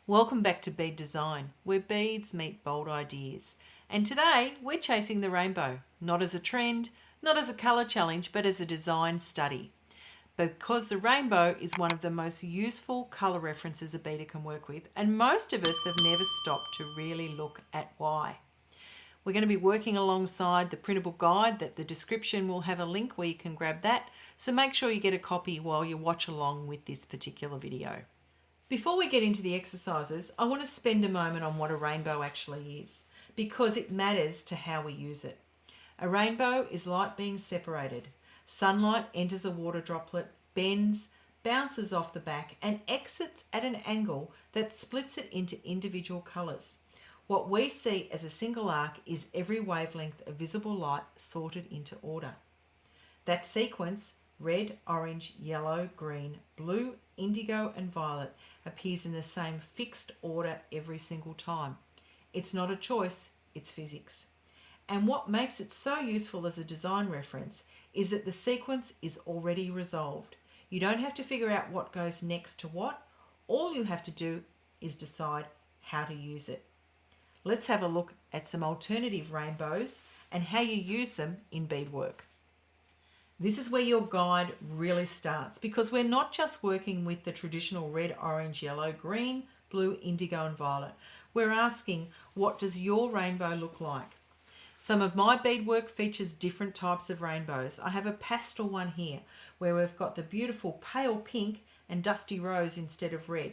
Welcome back to Beadesign, where beads meet bold ideas. And today we're chasing the rainbow, not as a trend, not as a colour challenge, but as a design study. Because the rainbow is one of the most useful colour references a beader can work with, and most of us have never stopped to really look at why. We're going to be working alongside the printable guide that the description will have a link where you can grab that, so make sure you get a copy while you watch along with this particular video. Before we get into the exercises, I want to spend a moment on what a rainbow actually is, because it matters to how we use it. A rainbow is light being separated. Sunlight enters a water droplet, bends, bounces off the back and exits at an angle that splits it into individual colours. What we see as a single arc is every wavelength of visible light sorted into order. That sequence, red, orange, yellow, green, blue, indigo and violet, appears in the same fixed order every single time. It's not a choice, it's physics. And what makes it so useful as a design reference is that the sequence is already resolved. You don't have to figure out what goes next to what. All you have to do is decide how to use it. Let's have a look at some alternative rainbows and how you use them in beadwork. This is where your guide really starts, because we're not just working with the traditional red, orange, yellow, green, blue, indigo and violet. We're asking, what does your rainbow look like? Some of my beadwork features different types of rainbows. I have a pastel one here where we've got the beautiful pale pink and dusty rose instead of red.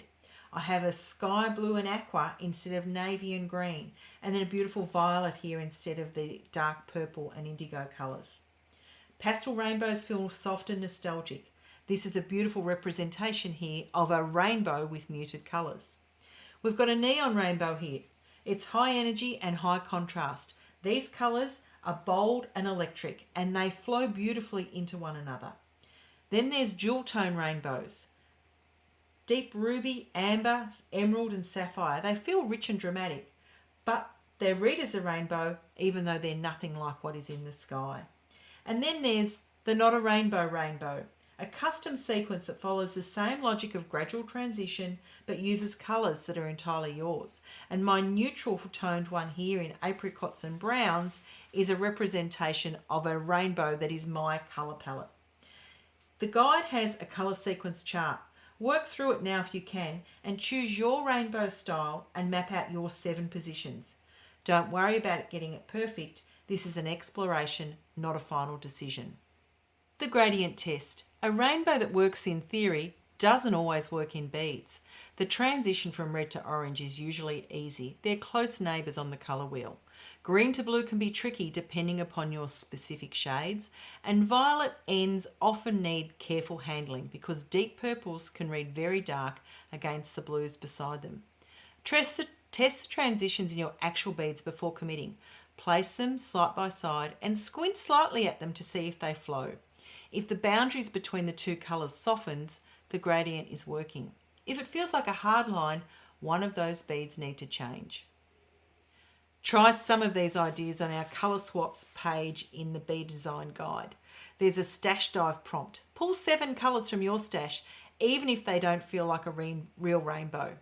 I have a sky blue and aqua instead of navy and green, and then a beautiful violet here instead of the dark purple and indigo colours. Pastel rainbows feel soft and nostalgic. This is a beautiful representation here of a rainbow with muted colours. We've got a neon rainbow here. It's high energy and high contrast. These colours are bold and electric, and they flow beautifully into one another. Then there's dual tone rainbows. Deep ruby, amber, emerald and sapphire. They feel rich and dramatic, but they're read as a rainbow even though they're nothing like what is in the sky. And then there's the Not a Rainbow rainbow, a custom sequence that follows the same logic of gradual transition but uses colours that are entirely yours. And my neutral toned one here in apricots and browns is a representation of a rainbow that is my colour palette. The guide has a colour sequence chart. Work through it now if you can and choose your rainbow style and map out your 7 positions. Don't worry about getting it perfect. This is an exploration, not a final decision. The gradient test. A rainbow that works in theory doesn't always work in beads. The transition from red to orange is usually easy. They're close neighbours on the colour wheel. Green to blue can be tricky depending upon your specific shades, and violet ends often need careful handling because deep purples can read very dark against the blues beside them. Test the transitions in your actual beads before committing. Place them side by side and squint slightly at them to see if they flow. If the boundaries between the two colours softens, the gradient is working. If it feels like a hard line, one of those beads need to change. Try some of these ideas on our colour swaps page in the Beadesign guide. There's a stash dive prompt. Pull 7 colours from your stash, even if they don't feel like a real rainbow.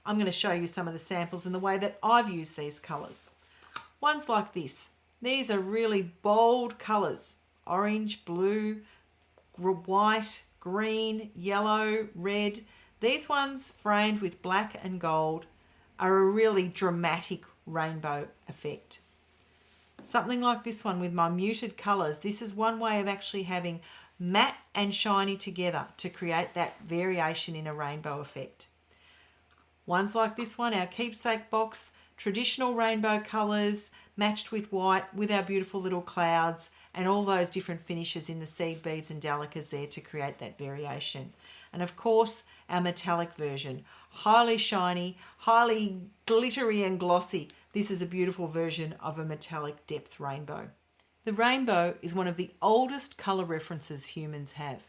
I'm going to show you some of the samples and the way that I've used these colours. Ones like this. These are really bold colours. Orange, blue, white, green, yellow, red. These ones framed with black and gold are a really dramatic rainbow effect. Something like this one with my muted colours. This is one way of actually having matte and shiny together to create that variation in a rainbow effect. Ones like this one, our keepsake box, traditional rainbow colours matched with white with our beautiful little clouds and all those different finishes in the seed beads and delicas there to create that variation. And of course, our metallic version, highly shiny, highly glittery and glossy. This is a beautiful version of a metallic depth rainbow. The rainbow is one of the oldest colour references humans have.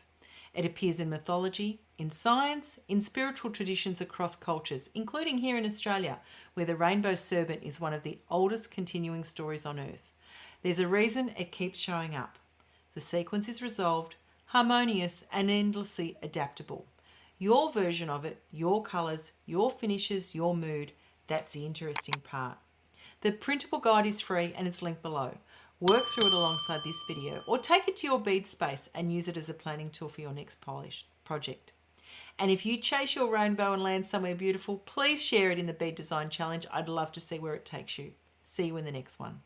It appears in mythology, in science, in spiritual traditions across cultures, including here in Australia, where the rainbow serpent is one of the oldest continuing stories on Earth. There's a reason it keeps showing up. The sequence is resolved, harmonious and endlessly adaptable. Your version of it, your colours, your finishes, your mood. That's the interesting part. The printable guide is free and it's linked below. Work through it alongside this video or take it to your bead space and use it as a planning tool for your next project. And if you chase your rainbow and land somewhere beautiful, please share it in the Bead Design Challenge. I'd love to see where it takes you. See you in the next one.